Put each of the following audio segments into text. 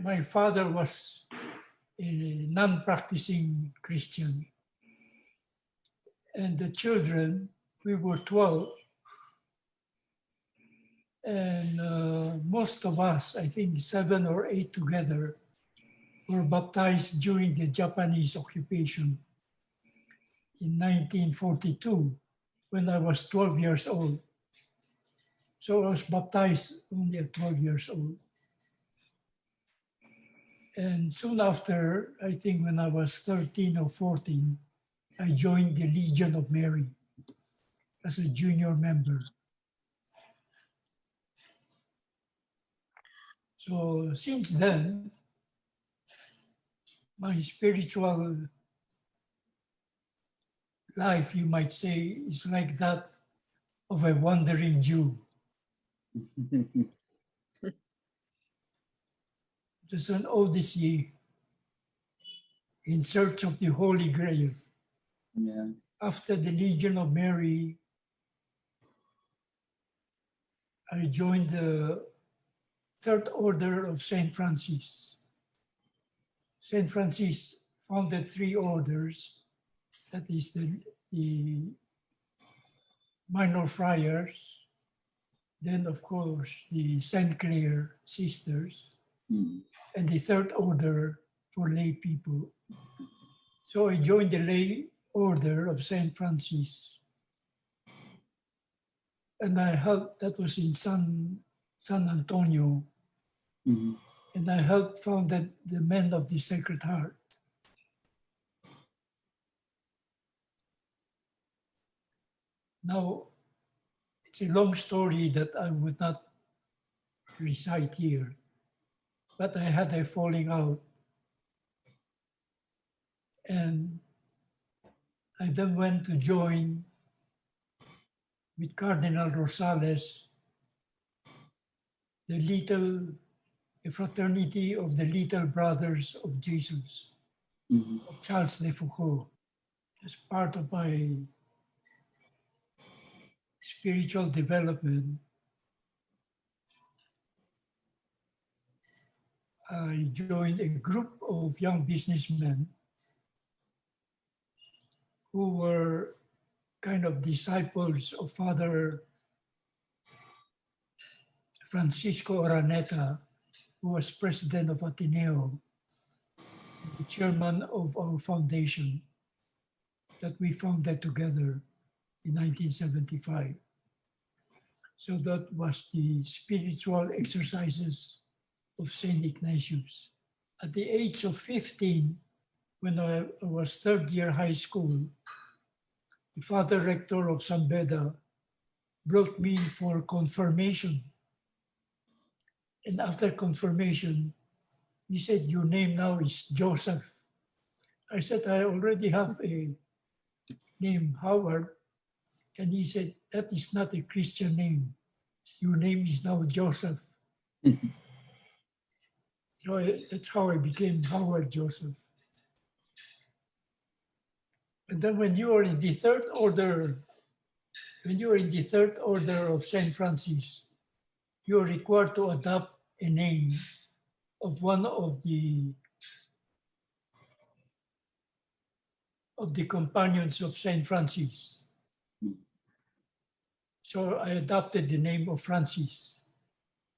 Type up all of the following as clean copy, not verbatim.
My father was a non-practicing Christian. And the children, we were 12. And most of us, I think 7 or 8 together, were baptized during the Japanese occupation in 1942, when I was 12 years old. So I was baptized only at 12 years old. And soon after, I think when I was 13 or 14, I joined the Legion of Mary as a junior member. So since then, my spiritual life, you might say, is like that of a wandering Jew. There's an odyssey in search of the Holy Grail. Yeah. After the Legion of Mary, I joined the Third Order of St. Francis. St. Francis founded 3 orders. That is the Minor Friars, then of course the St. Clare Sisters, and the Third Order for lay people. So I joined the lay order of St. Francis. And I helped, that was in San Antonio. And I helped founded the Men of the Sacred Heart. Now, it's a long story that I would not recite here, but I had a falling out. And I then went to join with Cardinal Rosales the fraternity of the Little Brothers of Jesus, of Charles de Foucault, as part of my spiritual development. I joined a group of young businessmen who were kind of disciples of Father Francisco Araneta, who was president of Ateneo, the chairman of our foundation that we founded together in 1975. So that was the spiritual exercises of St. Ignatius. At the age of 15, when I was third year high school, the Father Rector of San Beda brought me for confirmation. And after confirmation, he said, your name now is Joseph. I said, I already have a name, Howard. And he said, that is not a Christian name. Your name is now Joseph. So that's how I became Howard Joseph. And then when you are in the third order, of St. Francis, you are required to adopt a name of one of the companions of St. Francis. So I adopted the name of Francis.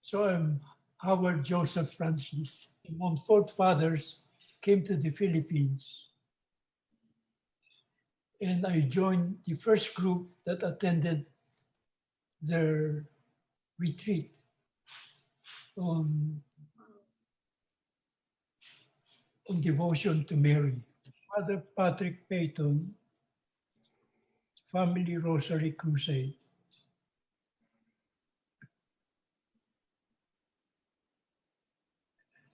So I'm Howard Joseph Francis. The Montfort Fathers came to the Philippines. And I joined the first group that attended their retreat on devotion to Mary. Father Patrick Peyton, Family Rosary Crusade.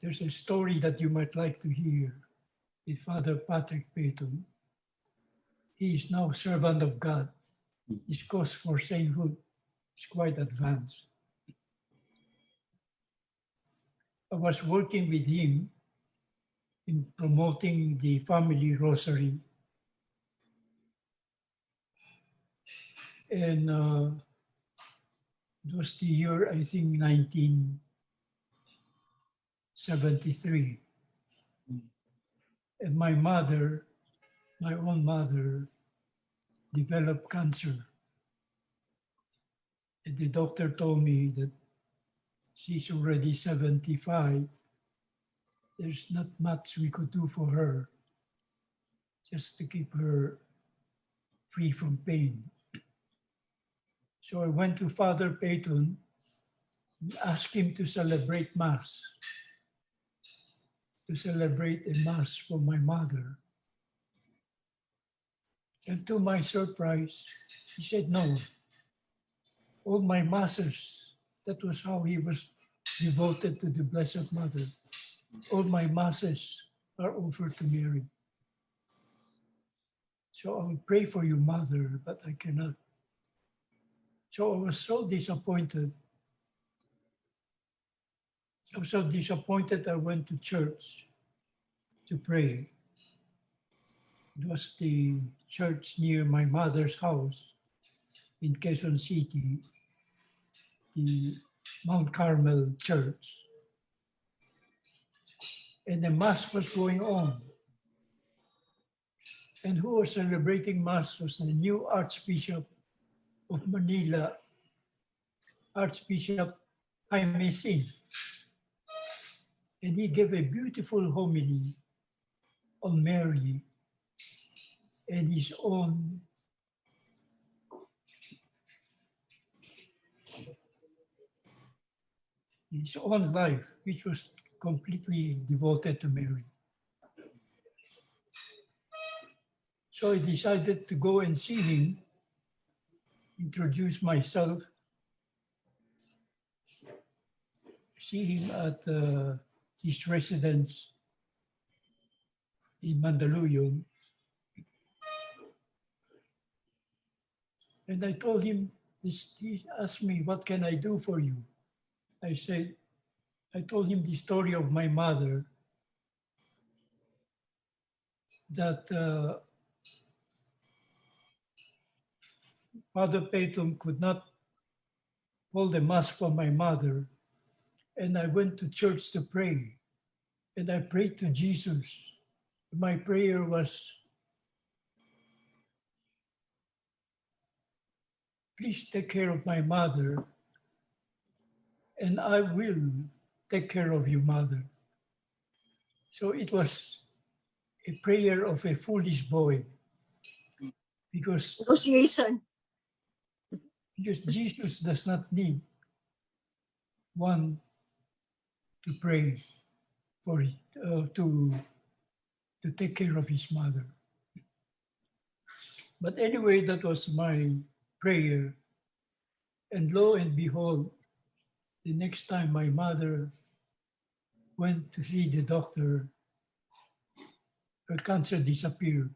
There's a story that you might like to hear with Father Patrick Peyton. He is now servant of God. His cause for sainthood is quite advanced. I was working with him in promoting the family rosary. And it was the year, I think, 73. And my mother, my own mother, developed cancer. And the doctor told me that she's already 75. There's not much we could do for her, just to keep her free from pain. So I went to Father Peyton and asked him to celebrate Mass, to celebrate a Mass for my mother. And to my surprise, he said no. All my Masses, that was how he was devoted to the Blessed Mother. All my Masses are offered to Mary. So I will pray for you, Mother, but I cannot. So I was so disappointed. I was so disappointed I went to church to pray. It was the church near my mother's house in Quezon City, the Mount Carmel Church. And the Mass was going on. And who was celebrating Mass was the new Archbishop of Manila, Archbishop Jaime Sin. And he gave a beautiful homily on Mary and his own life, which was completely devoted to Mary. So I decided to go and see him, introduce myself, see him at his residence in Mandaluyong. And I told him, he asked me, what can I do for you? I told him the story of my mother, that Father Peyton could not hold a Mass for my mother. And I went to church to pray. And I prayed to Jesus. My prayer was, please take care of my mother, and I will take care of you, Mother. So it was a prayer of a foolish boy, because Negotiation. Because Jesus does not need one to pray for it, to take care of his mother. But anyway, that was my prayer. And lo and behold, the next time my mother went to see the doctor, her cancer disappeared.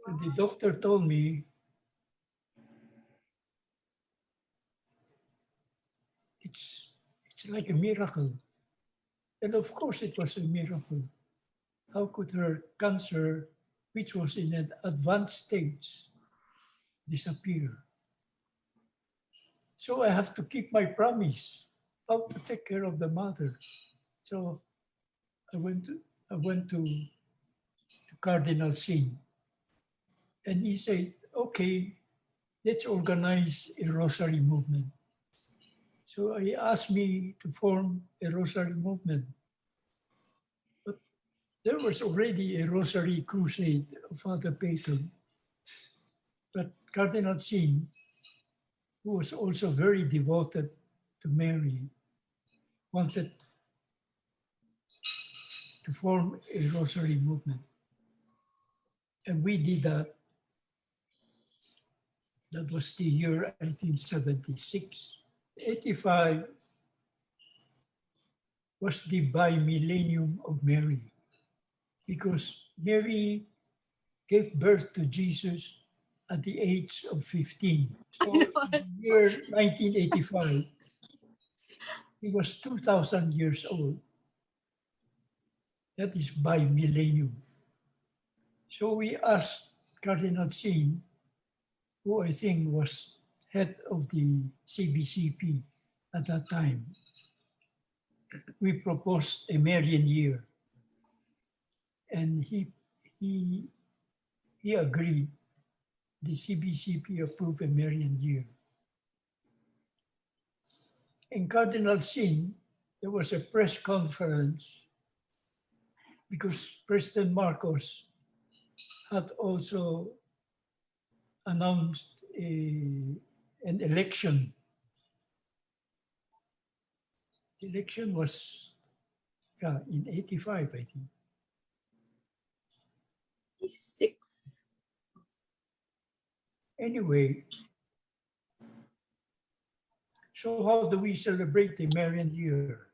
And the doctor told me, it's like a miracle. And of course it was a miracle. How could her cancer, which was in an advanced stage, disappear? So I have to keep my promise how to take care of the mother. So I went to Cardinal Sin, and he said, okay, let's organize a rosary movement. So he asked me to form a rosary movement. But there was already a rosary crusade of Father Peyton. But Cardinal Sin, who was also very devoted to Mary, wanted to form a rosary movement. And we did that. That was the year, I think, 76. 85 was the bi-millennium of Mary, because Mary gave birth to Jesus at the age of 15. So in the year 1985, he was 2,000 years old. That is bi-millennium. So we asked Cardinal Sin, who I think was head of the CBCP at that time, we proposed a Marian year, and he agreed. The CBCP approved a Marian year. In Cardinal Sin, there was a press conference because President Marcos had also announced an election. The election was in 85, I think. 86. Anyway, so how do we celebrate the Marian year?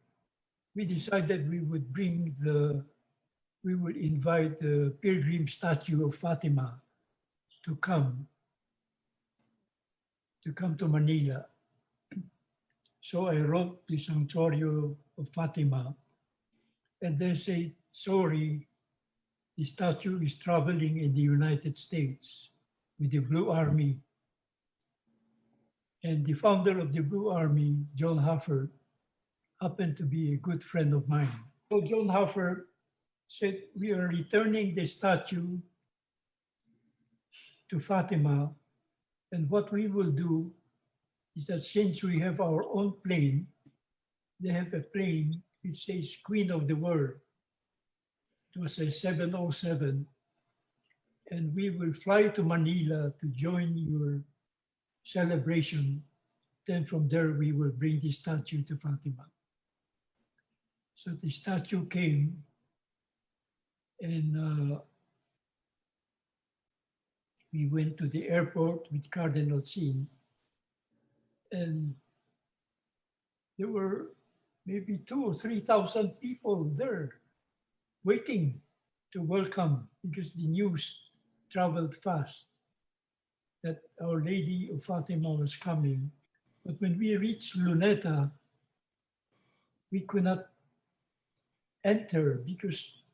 We decided we would invite the pilgrim statue of Fatima to come to Manila. So I wrote the Sanctuario of Fatima, and they say, sorry, the statue is traveling in the United States with the Blue Army. And the founder of the Blue Army, John Huffer, happened to be a good friend of mine. So John Huffer said, we are returning the statue to Fatima, and what we will do is that since we have our own plane, they have a plane which says Queen of the World. It was a 707, and we will fly to Manila to join your celebration. Then from there, we will bring the statue to Fatima. So the statue came, and we went to the airport with Cardinal Sin, and there were maybe 2,000 or 3,000 people there waiting to welcome, because the news traveled fast that Our Lady of Fatima was coming. But when we reached Luneta, we could not enter because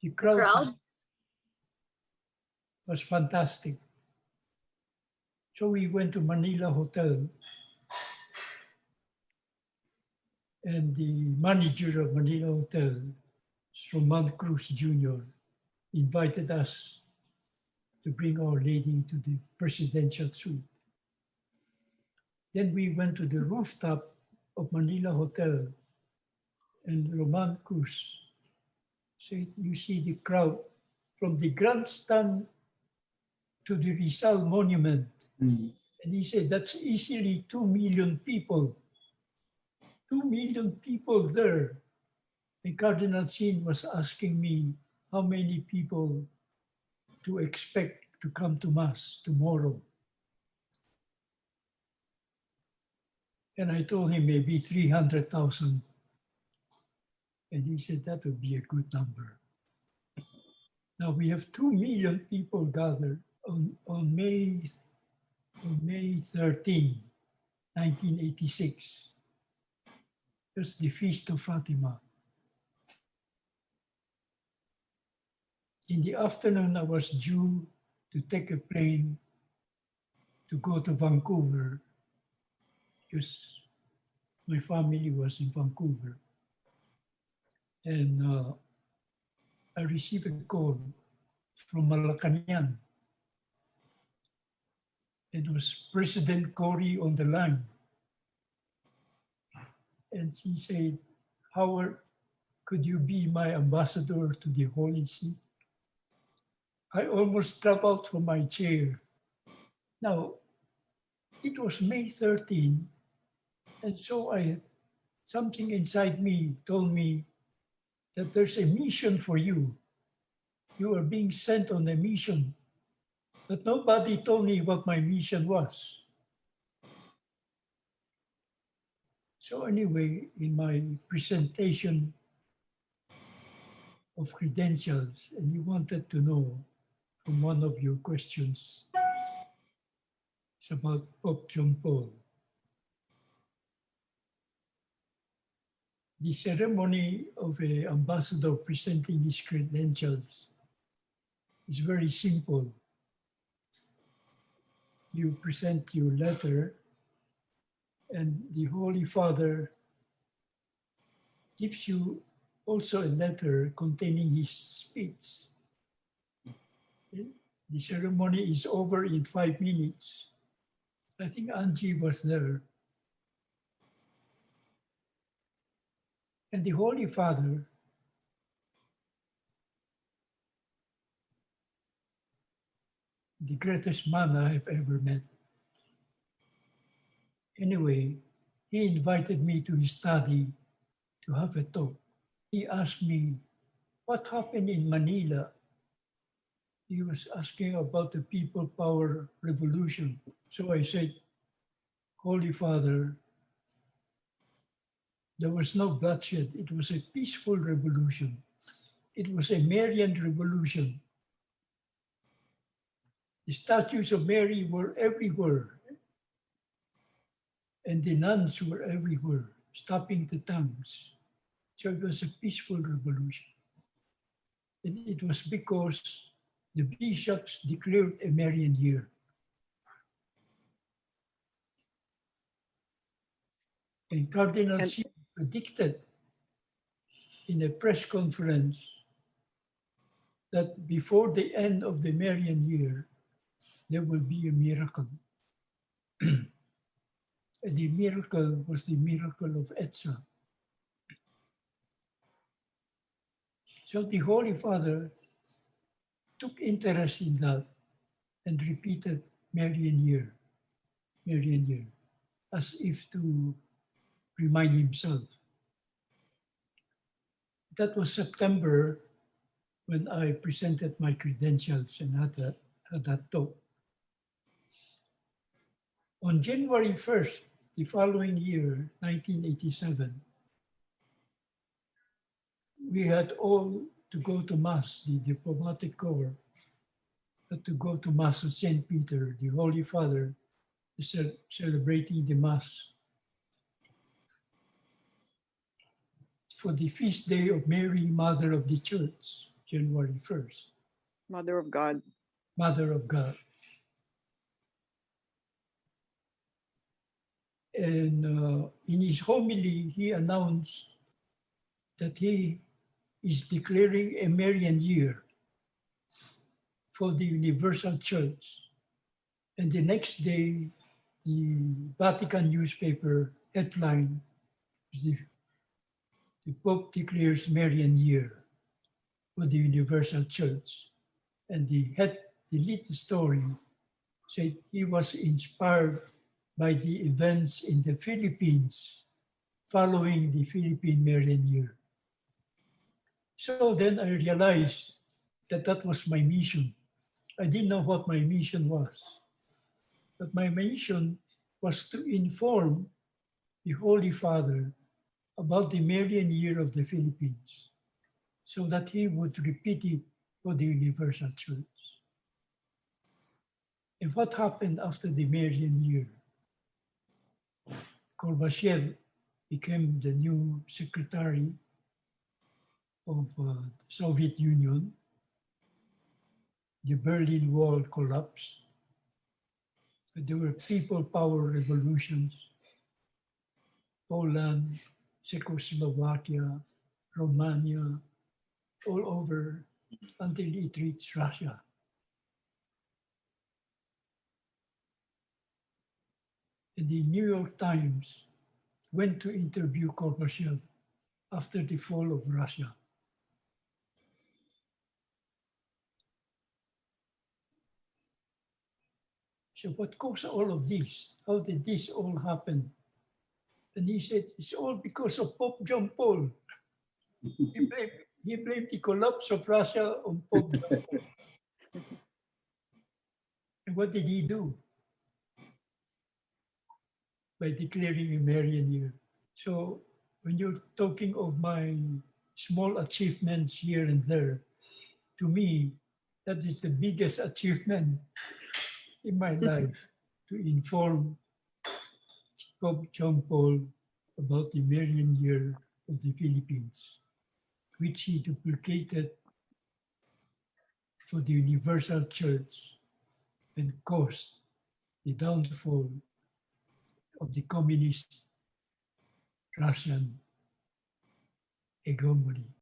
the crowd was fantastic. So we went to Manila Hotel, and the manager of Manila Hotel, Roman Cruz Jr., invited us to bring Our Lady to the presidential suite. Then we went to the rooftop of Manila Hotel, and Roman Cruz said, you see the crowd from the grandstand to the Rizal Monument. Mm-hmm. And he said, that's easily 2 million people. 2 million people there. And Cardinal Sin was asking me how many people to expect to come to Mass tomorrow. And I told him maybe 300,000. And he said that would be a good number. Now we have 2 million people gathered on May 13, 1986. That's the Feast of Fatima. In the afternoon, I was due to take a plane to go to Vancouver because my family was in Vancouver. And I received a call from Malacanang. It was President Cory on the line. And she said, Howard, could you be my ambassador to the Holy See? I almost dropped out from my chair. Now, it was May 13, and so something inside me told me that there's a mission for you. You are being sent on a mission. But nobody told me what my mission was. So anyway, in my presentation of credentials, and you wanted to know from one of your questions, it's about Pope John Paul. The ceremony of an ambassador presenting his credentials is very simple. You present your letter, And the Holy Father gives you also a letter containing his speech. The ceremony is over in 5 minutes. I think Angie was there. And the Holy Father the greatest man I have ever met. Anyway, he invited me to his study to have a talk. He asked me, what happened in Manila? He was asking about the people power revolution. So I said, Holy Father, there was no bloodshed. It was a peaceful revolution. It was a Marian revolution. The statues of Mary were everywhere, and the nuns were everywhere, stopping the tongues. So it was a peaceful revolution. And it was because the bishops declared a Marian year. And Cardinal C predicted in a press conference that before the end of the Marian year, there will be a miracle. And the miracle was the miracle of Etza. So the Holy Father took interest in that and repeated Marian year, as if to remind himself. That was September when I presented my credentials and had that talk. On January 1st, the following year, 1987, we had all to go to Mass, the diplomatic corps had to go to Mass at St. Peter. The Holy Father is celebrating the Mass for the feast day of Mary, Mother of the Church, January 1st. Mother of God. Mother of God. And in his homily, he announced that he is declaring a Marian year for the Universal Church. And the next day, the Vatican newspaper headline is the Pope declares Marian year for the Universal Church. And the lead story said he was inspired by the events in the Philippines following the Philippine Marian year. So then I realized that that was my mission. I didn't know what my mission was, but my mission was to inform the Holy Father about the Marian year of the Philippines so that he would repeat it for the Universal Church. And what happened after the Marian year? Gorbachev became the new secretary of the Soviet Union. The Berlin Wall collapsed. There were people power revolutions. Poland, Czechoslovakia, Romania, all over until it reached Russia. And the New York Times went to interview Gorbachev after the fall of Russia. So what caused all of this? How did this all happen? And he said, it's all because of Pope John Paul. He blamed the collapse of Russia on Pope John Paul. And what did he do? By declaring a Marian year. So when you're talking of my small achievements here and there, to me, that is the biggest achievement in my life, to inform Pope John Paul about the Marian year of the Philippines, which he duplicated for the Universal Church and caused the downfall of the communist Russian hegemony.